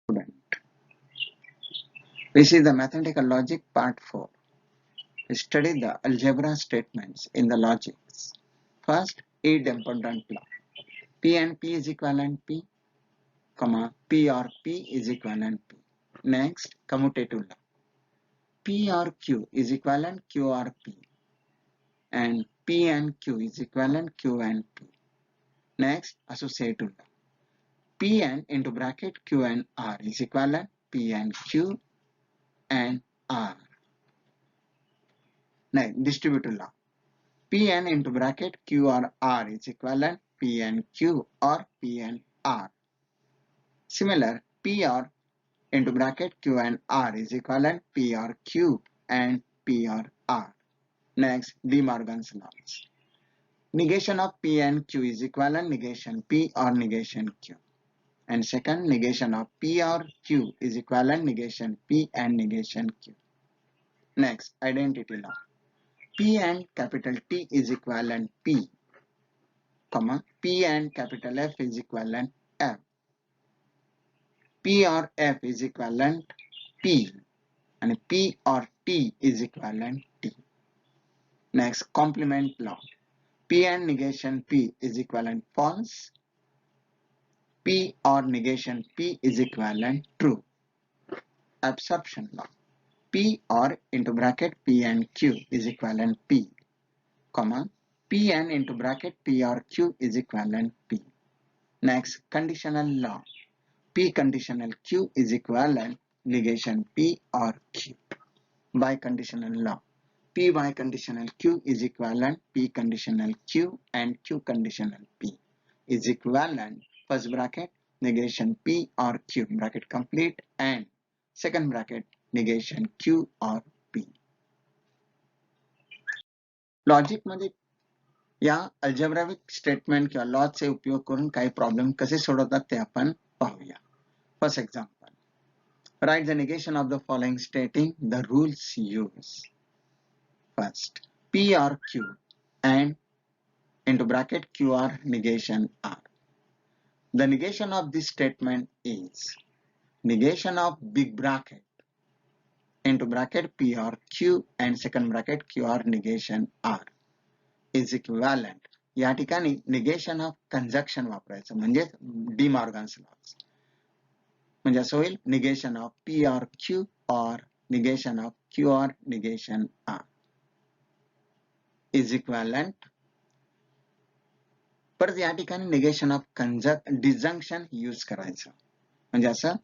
Student. We see the mathematical logic part 4. We study the algebra statements in the logics. First, idempotent law. P and P is equivalent P, comma, P or P is equivalent P. Next, commutative law. P or Q is equivalent Q or P. And P and Q is equivalent Q and P. Next, associative law. P and into bracket Q and R is equivalent P and Q and R. Next, distributive law. Pn into bracket Q or R is equivalent Pn Q or Pn R. Similar, P or into bracket Q and R is equivalent P or Q and P or R. Next, De Morgan's laws. Negation of P and Q is equivalent negation P or negation Q. And second, negation of P or Q is equivalent negation P and negation Q. Next, identity law. P and capital T is equivalent P, comma, P and capital F is equivalent F. P or F is equivalent P and P or T is equivalent T. Next, complement law. P and negation P is equivalent false. P or negation P is equivalent true. Absorption law. P or into bracket P and Q is equivalent P, comma, P and into bracket P or Q is equivalent P. Next, conditional law. P conditional Q is equivalent negation P or Q. Biconditional law. P biconditional Q is equivalent P conditional Q and Q conditional P is equivalent first bracket negation P or Q bracket complete and second bracket negation Q or P. Logic मध्ये या अल्जेब्राविक statement किंवा लॉचे उपयोग करून काही problem कसे सोडवतात ते आपण पाहूया. First example. Write the negation of the following stating the rules used. First, P or Q and into bracket Q or negation R. The negation of this statement is negation of big bracket into bracket P or Q and second bracket Q or negation R is equivalent. या ठिकाणी negation of conjunction वापरायचं म्हणजे D Morgan's laws. म्हणजे असं होईल negation of P or Q or negation of Q or negation R is equivalent. परत या ठिकाणी negation of disjunction यूज करायचं म्हणजे असं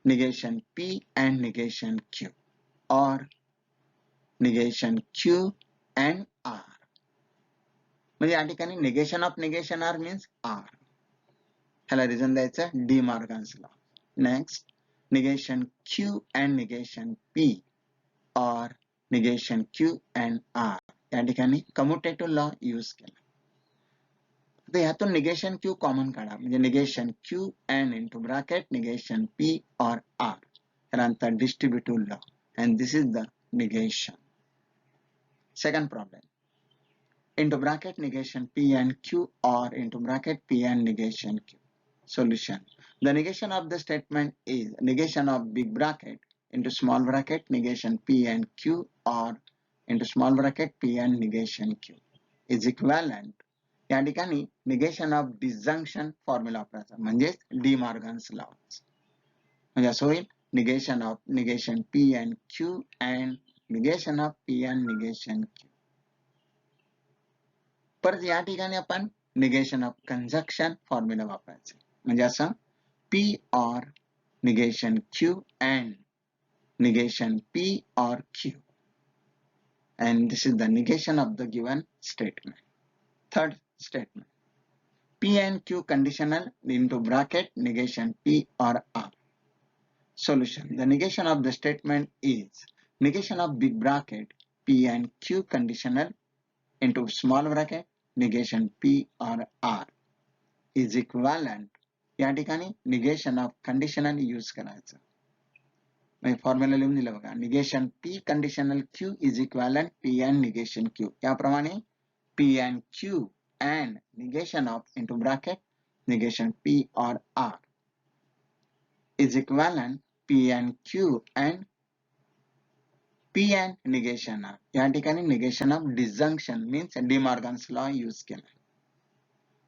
negation P and negation Q or negation Q and R. म्हणजे या ठिकाणी negation of negation R means R. ह्याला रिझन द्यायचं D Morgan's law. Next, negation Q and negation P or negation Q and R या ठिकाणी commutative law use केला. तर ह्यातून negation Q कॉमन काढा म्हणजे negation Q and into bracket negation P or R त्यानंतर distributive law and this is the negation. Second problem. Into bracket negation P and Q or into bracket P and negation Q. Solution. The negation of the statement is negation of big bracket into small bracket negation P and Q or into small bracket P and negation Q is equivalent. या ठिकाणी negation of disjunction formula वापरायचा म्हणजे D Morgan's law. म्हणजे असं होईल negation of negation P and Q and negation of P and negation Q. परत या ठिकाणी आपण negation of conjunction फॉर्म्युला वापरायचा म्हणजे असं P or negation Q and negation P or Q and this is the negation of the given statement. Third statement. P and Q conditional into bracket negation P or R. Solution. The negation of the statement is negation of big bracket P and Q conditional into small bracket negation P or R is equivalent. या ठिकाणी negation of conditional use करायचं म्हणजे formula लिहून दिलं बघा. negation P conditional Q is equivalent P and negation Q. याप्रमाणे P and Q and negation of into bracket negation P or R is equivalent P and Q and P and negation of. या ठिकाणी negation of disjunction means De Morgan's law use केला.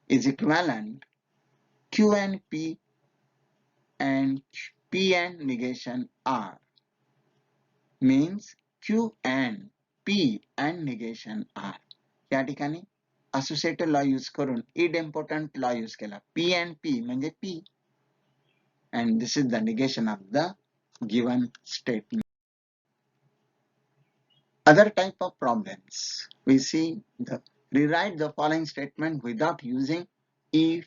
Is equivalent Q and P and negation R means Q and P and negation R. या ठिकाणी associated law use करून idempotent law use केला. P and P म्हणजे P and this is the negation of the given statement. Other type of problems, we see the rewrite the following statement without using if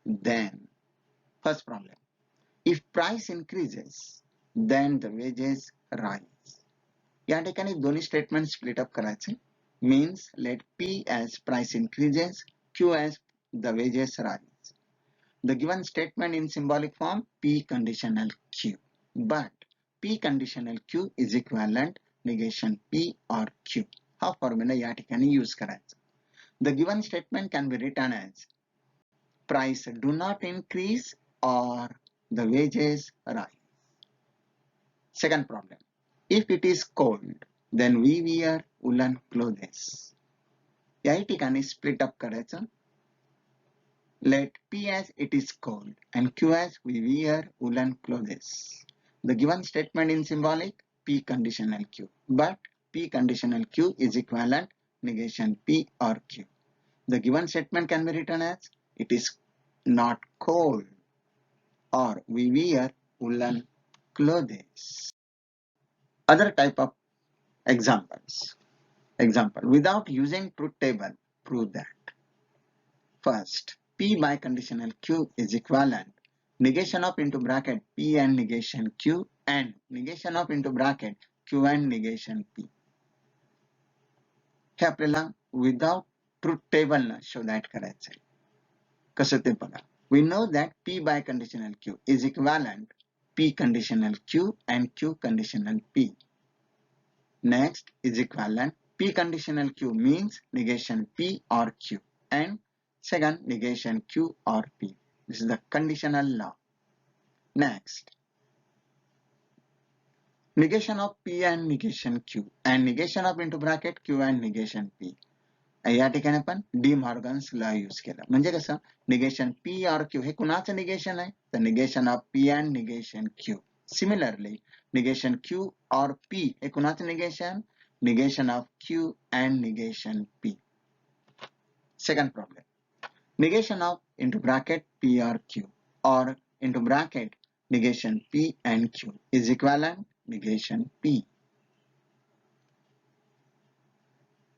then. First problem, if price increases then the wages rise. या ठिकाणी दोन्ही statement split up करायचे. Means let P as price increases, Q as the wages rise. The given statement in symbolic form P conditional Q, but P conditional Q is equivalent negation P or Q. हा formula या ठिकाणी use करायचा. The given statement can be written as price do not increase or the wages rise. Second problem, if it is cold then we wear woolen clothes. या ठिकाणी split up करायचं. Let P as it is cold and Q as we wear woolen clothes. The given statement in symbolic P conditional Q, but P conditional Q is equivalent negation P or Q. The given statement can be written as it is not cold or we wear woolen clothes. Other type of examples. Example, without using truth table, prove that. First, P by conditional Q is equivalent negation of into bracket P and negation Q and negation of into bracket Q and negation P. हे आपल्याला without truth table न शोधायला करायचं आहे. कसं ते बघा. We know that P by conditional Q is equivalent P conditional Q and Q conditional P. Next is equivalent P conditional Q means negation P or Q and second negation Q or P. This is the conditional law. Next, negation of P and negation Q and negation of into bracket Q and negation P. या ठिकाणी आपण D Morgan's law use केला. म्हणजे कसं negation P और Q हे कुणाचं negation आहे तर negation of P and negation Q. Similarly, negation Q or P हे कुणाचं negation negation of Q and negation P. Second problem, negation of into bracket P or Q or into bracket negation P and Q is equivalent negation P.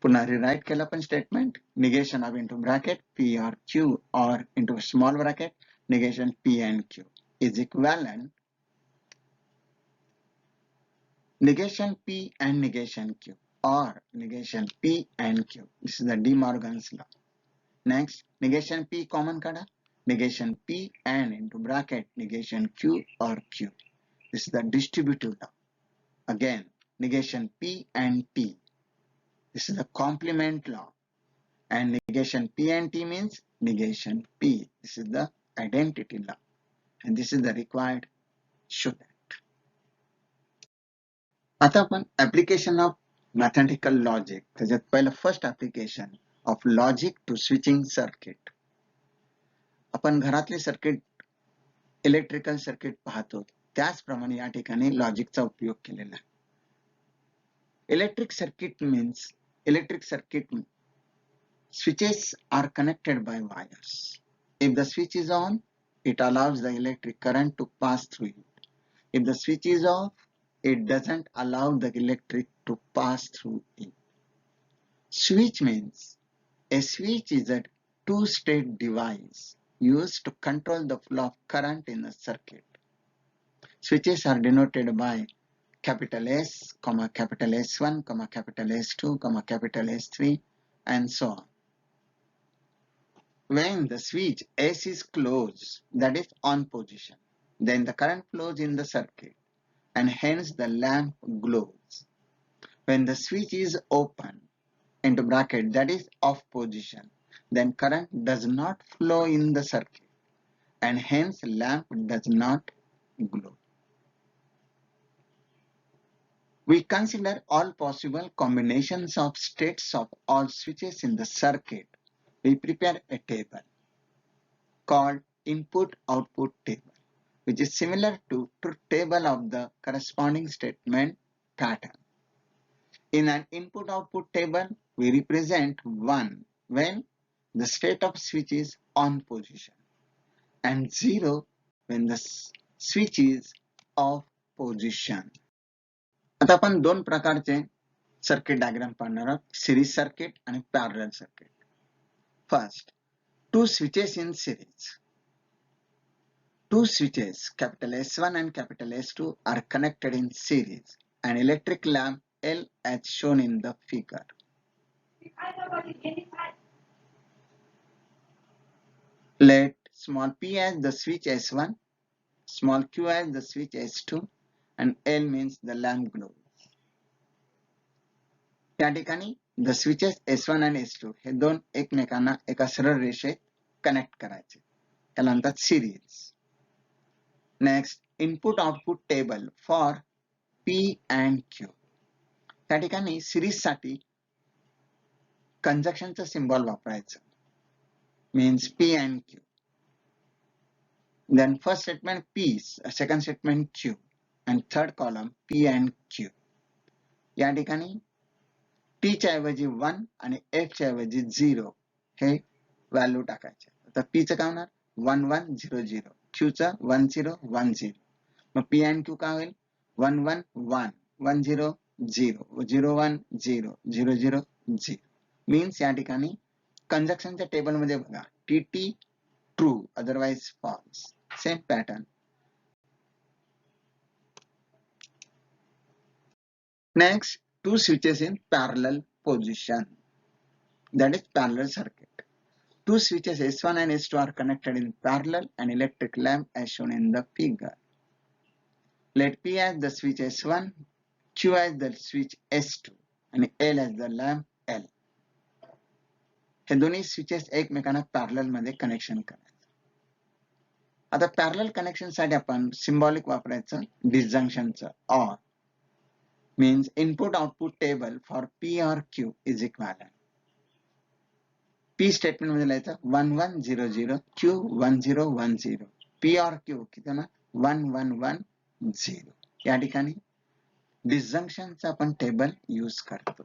पुन्हा rewrite केला पण statement negation of into bracket P or Q or into small bracket negation P and Q is equivalent negation P and negation Q or negation P and Q. This is the De Morgan's law. Next, negation P common kada, negation P and into bracket negation Q or Q. This is the distributive law. Again, negation P and T. This is the complement law. And negation P and T means negation P. This is the identity law. And this is the required show that. आता आपण application of mathematical logic. त्याच्यात पहिलं first application of logic to switching circuit. आपण घरातले circuit electrical circuit पाहतो त्याचप्रमाणे या ठिकाणी लॉजिकचा उपयोग केलेला आहे. Electric circuit switches are connected by wires. If the switch is on, it allows the electric current to pass through it. If the switch is off, it doesn't allow the electric to pass through it. Switch means a switch is a two-state device used to control the flow of current in a circuit. Switches are denoted by capital S, capital S1, capital S2, capital S3, and so on. When the switch S is closed, that is on position, then the current flows in the circuit and hence the lamp glows. When the switch is open, into bracket, that is off position, then current does not flow in the circuit and hence lamp does not glow. We consider all possible combinations of states of all switches in the circuit. We prepare a table called input-output table, which is similar to truth table of the corresponding statement pattern. In an input-output table, we represent 1 when the state of switch is on position and 0 when the switch is off position. आता आपण दोन प्रकारचे circuit diagram पाहणार आहोत, series circuit आणि parallel circuit. First, two switches in series. Two switches, capital S1 and capital S2, are connected in series. An electric lamp L as shown in the figure. Let small p as the switch S1, small q as the switch S2, and L means the lamp glows. त्या ठिकाणी the switches S1 and S2 हे दोन एकमेकांना एका सरळ रेषेत connect करायचे, त्याला म्हणतात series. Next, input output table for P and Q. त्या ठिकाणी सिरीज साठी कंजक्शनचं सिम्बॉल वापरायचं, means P and Q. Then first statement P, second statement Q, and third column P and Q. या ठिकाणी T च्या ऐवजी 1 आणि F च्या ऐवजी 0 हे व्हॅल्यू टाकायचे. आता P चं काय होणार 1 1 0 0, Q चं 1 0 1 0. मग P and Q काय होईल 1 1 1 1 0 0 0 1 0 0 0 0. मीन्स या ठिकाणी कंजक्शनच्या टेबल मध्ये बघा TT true otherwise false, same pattern. Next, two switches in parallel position, that is parallel circuit. Two switches S1 and S2 are connected in parallel, an electric lamp as shown in the figure. Let P as the switch S1, Q as the switch S2 and L as the lamp L. हे दोन्ही switches एकमेकांना parallel मध्ये connection करायचं. आता parallel connection साठी आपण symbolic वापरायचं डिसजंक्शनचं, or means input output table for P or Q is equivalent. P statement मध्ये लिहायचं 1 1 0 0, Q 1 0 1 0, P or Q किती ना 1 1 1 0. या ठिकाणी डिसजंक्शनचा आपण टेबल यूज करतो.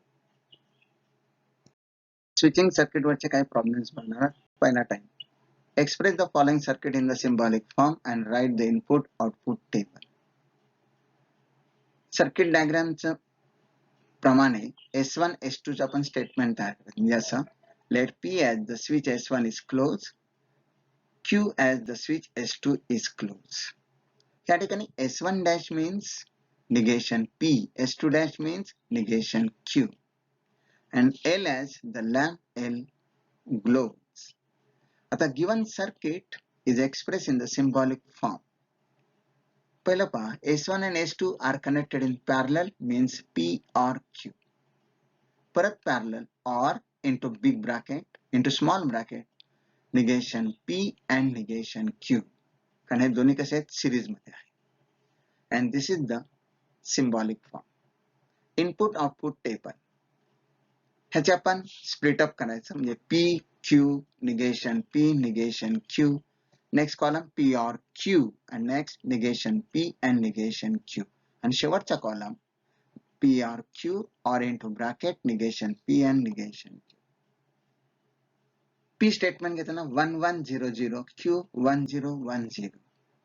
स्विचिंग सर्किट वरचे काही प्रॉब्लेम्स बघणार. पहिला time, express the following circuit in the symbolic form and write the input output table. Circuit डायग्रामचं प्रमाणे S1 S2 चं आपण स्टेटमेंट तयार करायचं, म्हणजे असं let P as the switch S1 is closed, Q as the switch S2 is closed. या ठिकाणी S1 dash means negation P, S2 dash means negation Q, and L as the lamp L glows. आता given circuit is expressed in the symbolic form. पहिलं पहा, S1 and S2 are connected in parallel means P or Q. परत parallel or into big bracket into small bracket negation P and negation Q. कारण हे दोन्ही कसे आहेत series मध्ये आहे. And this is the symbolic form. Input output table. ह्याचे आपण split up करायचं, म्हणजे P Q negation P negation Q. Next column P or Q and next negation P and negation Q. आणि शेवटचा column P or Q or into bracket negation P and negation Q. P statement घेताना 1 1 0 0, Q 1 0 1 0.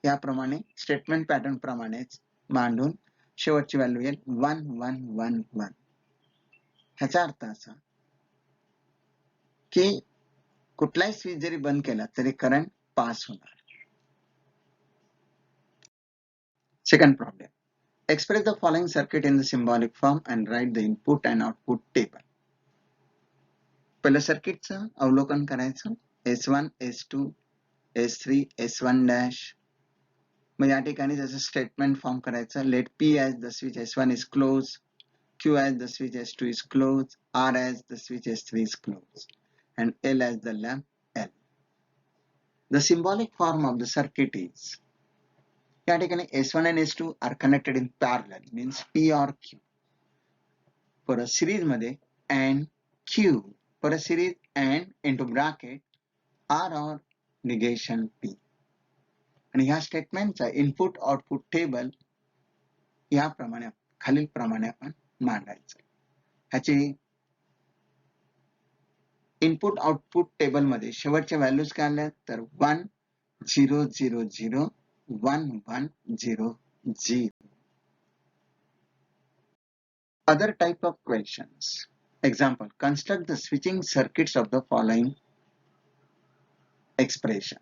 याप्रमाणे statement pattern प्रमाणेच मांडून शेवटची value येईल 1 1 1 1. ह्याचा अर्थ असा की कुठलाही स्विच जरी बंद केला तरी करंट पास होणार. Second problem. Express the following circuit in the symbolic form and write the input and output table. पहिलं सर्किटचं अवलोकन करायचं, S1 S2 S3 S1 dash. मग या ठिकाणी त्याचं स्टेटमेंट फॉर्म करायचं, let P as the switch S1 is closed, Q as the switch S2 is closed, R as the switch S3 is closed, and L as the lamp L. The symbolic form of the circuit is या ठिकाणी S1 and S2 are connected in parallel means P or Q. For a series मध्ये and Q for a series and into bracket R or negation P. आणि ह्या स्टेटमेंटचा input output table याप्रमाणे खालील प्रमाणे आपण मांडायचं. ह्याची इनपुट आउटपुट टेबल मध्ये शेवटच्या व्हॅल्यूज काय आल्या तर 1 0 0 0 1 1 0 0. Other type of questions. Example, construct the switching circuits of the following expression.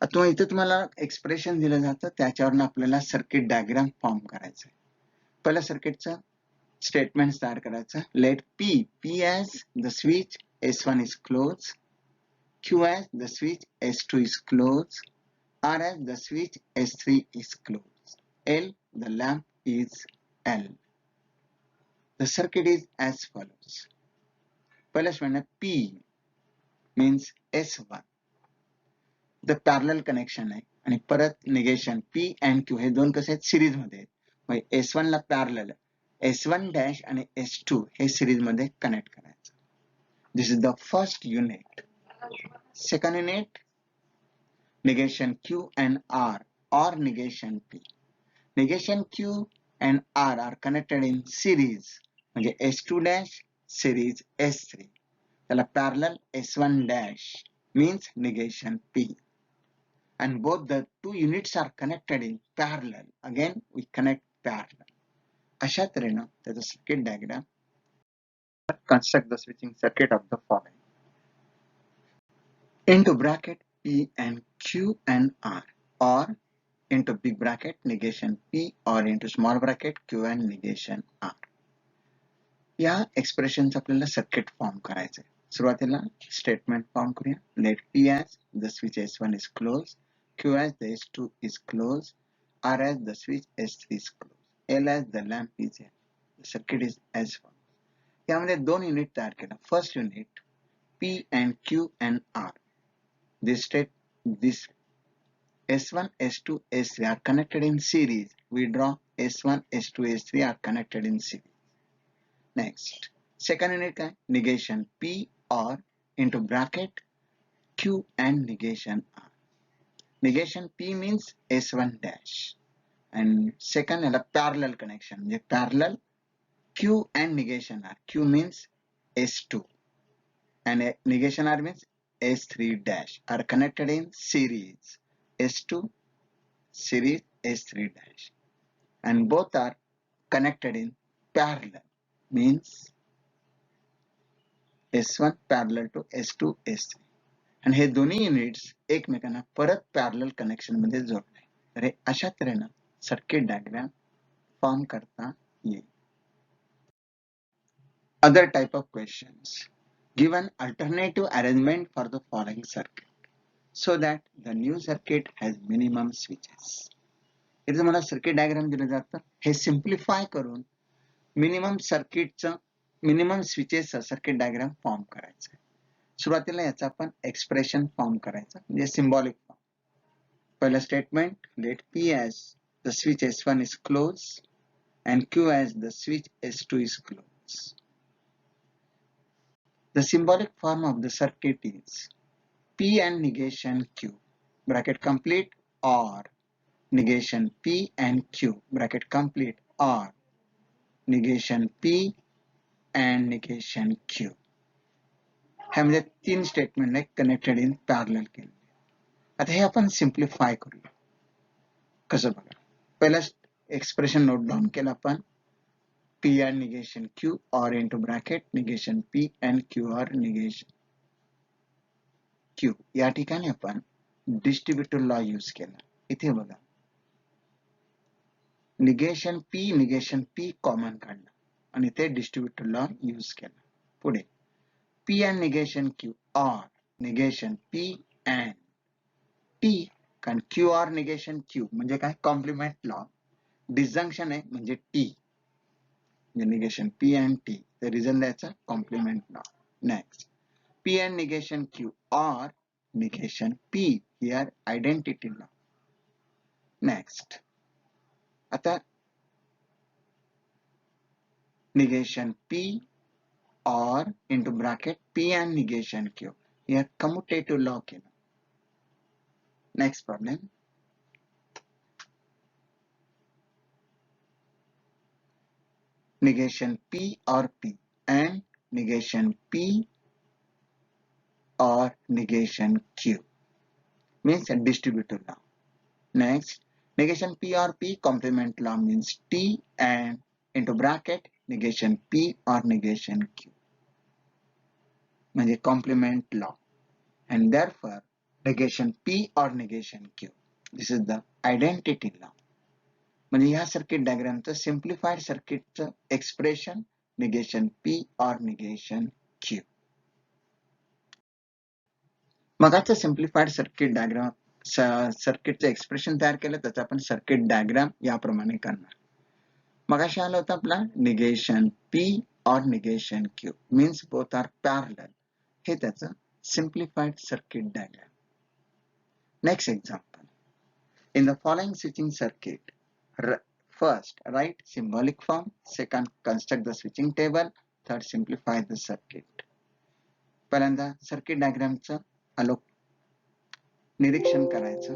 आता इथे तुम्हाला एक्सप्रेशन दिलं जातं त्याच्यावरून आपल्याला सर्किट डायग्राम फॉर्म करायचं आहे. पहिल्या सर्किटचं स्टेटमेंट तयार करायचं. Let P as the switch S1 is closed, Q as the switch S2 is closed, R as the switch S3 is closed, L the lamp is L. The circuit is as follows. पहिल्या statement P means S1 the parallel connection आहे आणि परत negation P and Q हे दोन कसे आहेत series मध्ये आहेत. मग S1 ला parallel S1 dash आणि S2 हे सिरीज मध्ये कनेक्ट करायचं. This is the first unit. Second unit negation Q and R or negation P. Negation Q and R are connected in series म्हणजे S2 dash series S3 त्याला parallel S1 dash means negation P. And both the two units are connected in parallel. Again, we connect parallel. अशा तऱ्हेनं त्याचं circuit diagram. Construct the switching circuit of the following. Into bracket P and Q and R, or into big bracket negation P, or into small bracket Q and negation R. या एक्सप्रेशनचं आपल्याला circuit form करायचं आहे. सुरुवातीला statement form करूया. Let P as the switch S1 is closed, Q as the S2 is closed, R as the switch S3 is closed, L as the lamp is here. The circuit is as follows. यामध्ये दोन unit तयार केलं. First unit P and Q and R. This S1, S2, S3 are connected in series. We draw S1, S2, S3 are connected in series. Next, second unit है negation P or into bracket Q and negation R. Negation P means S1 dash and second है parallel connection. ये parallel Q and negation R. Q means S2 and negation R means S3 dash are connected in series. S2 series S3 dash and both are connected in parallel means S1 parallel to S2 S3 आणि हे दोन्ही units एकमेकांना परत parallel connection मध्ये जोडले. तर हे अशा तऱ्हेनं circuit diagram form करता येईल. Other type of questions. Give an alternative arrangement for the following circuit so that the new circuit has minimum switches. इथे तुम्हाला सर्किट डायग्राम दिलं जातं. हे सिम्प्लिफाय करून मिनिमम स्विचेसचा सर्किट डायग्राम फॉर्म करायचा आहे. सुरुवातीला याचा आपण एक्सप्रेशन फॉर्म करायचा म्हणजे सिम्बॉलिक फॉर्म. पहिलं statement let P as the switch S1 is closed and Q as the switch S2 is closed. The symbolic form of the circuit is P and negation Q bracket complete or negation P and Q bracket complete or negation P and negation Q. ह्यामध्ये तीन statement आहे connected in parallel केले. आता हे आपण simplify करूया. कसं बघा. पहिला एक्सप्रेशन नोट डाउन केलं आपण P and negation Q or into bracket negation P and Q or negation Q. या ठिकाणी आपण डिस्ट्रीब्युटिव्ह लॉ यूज केला. इथे बघा निगेशन P कॉमन काढला आणि ते डिस्ट्रीब्युटिव्ह लॉ यूज केला. पुढे P and negation Q or negation P and T कारण Q or negation Q म्हणजे काय कॉम्प्लिमेंट लॉ. डिसजंक्शन आहे म्हणजे T negation P and T the reason द्यायचा complement law. Next P and negation Q or negation P here identity law. Next आता negation P or into bracket P and negation Q. Here commutative law केलं. Next problem. Negation P or P and negation P or negation Q means a distributive law. Next, negation P or P complement law means T and into bracket negation P or negation Q म्हणजे complement law and therefore negation P or negation Q. This is the identity law. म्हणजे ह्या circuit डायग्रामचं simplified सर्किटचं expression negation P or negation Q. मगाचं simplified circuit diagram सर्किटचं expression तयार केलं त्याचं आपण सर्किट डायग्राम याप्रमाणे करणार. मगाशी आलं होतं आपला negation P or negation Q means both are parallel. हे त्याचं simplified circuit diagram. Next example. In the following switching circuit, first write symbolic form, second construct the switching table, third simplify the circuit. पहिल्यांदा circuit डायग्रामचं निरीक्षण करायचं.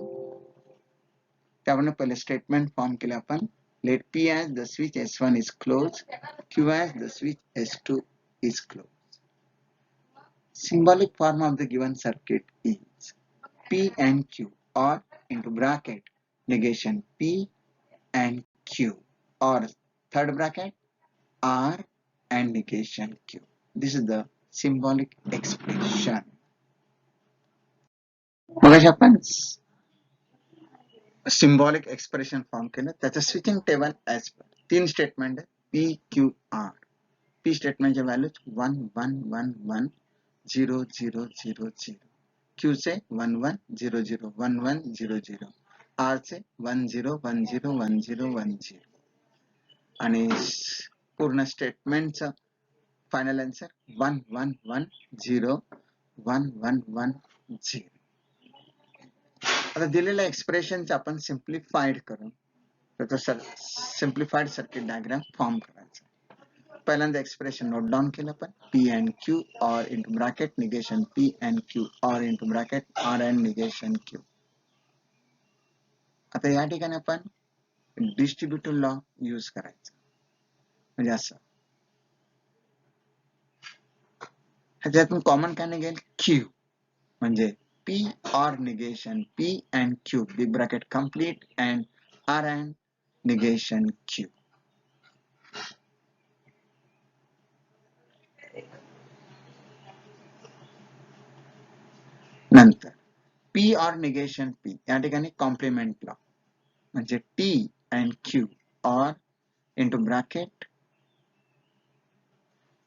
त्यावरून पहिले statement form केलं आपण. Let P as the switch S1 is closed, Q as the switch S2 is closed. Symbolic form of the given circuit is P and Q or into bracket negation P and Q or third bracket R and negation Q. This is the symbolic expression. मगाशी आपण symbolic expression form केलं त्याचं switching table as per 3 statement आहे P Q R. P स्टेटमेंटचे values 1 1 1 1 0 0 0 0. Q चे 1 1 0 0 1 1 0 0. R चे 1 0 1 0 1 0 1 0. आणि पूर्ण स्टेटमेंटचं फायनल आन्सर 1 1 1 0 1 1 1 0. आता दिलेल्या एक्सप्रेशनचं आपण सिम्प्लिफाईड करून त्याचं सिम्प्लिफाईड सर्किट डायग्राम फॉर्म करायचं. पहिल्यांदा एक्सप्रेशन नोट डाउन केलं आपण P and Q or into bracket negation P and Q or into bracket R and negation Q. आता या ठिकाणी आपण डिस्ट्रीब्युटिव्ह लॉ यूज करायचा म्हणजे असं ह्याच्यातून कॉमन काय निघेल Q म्हणजे P or negation P and Q big bracket complete and R and negation Q. नंतर P or negation P या ठिकाणी कॉम्प्लिमेंट लॉ म्हणजे T and Q or into bracket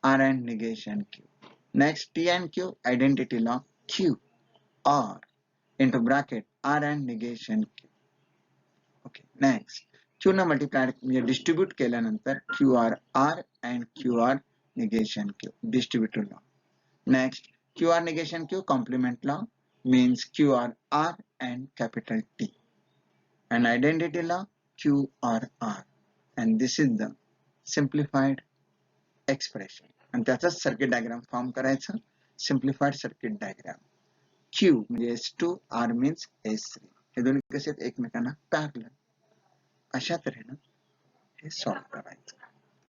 R and negation Q. Next T and Q identity law Q or into bracket R and negation Q. Okay. Next Q न multiply म्हणजे distribute केल्यानंतर QR R and QR negation Q distributive law. Next QR negation Q complement law means QR R and capital T and identity law QRR and this is the simplified expression आणि त्याचाच circuit diagram form करायचं simplified circuit diagram Q म्हणजे S2 R means S3 हे दोन्ही कसे आहेत एकमेकांना parallel अशा तऱ्हेनं हे सॉल्व्ह करायचं.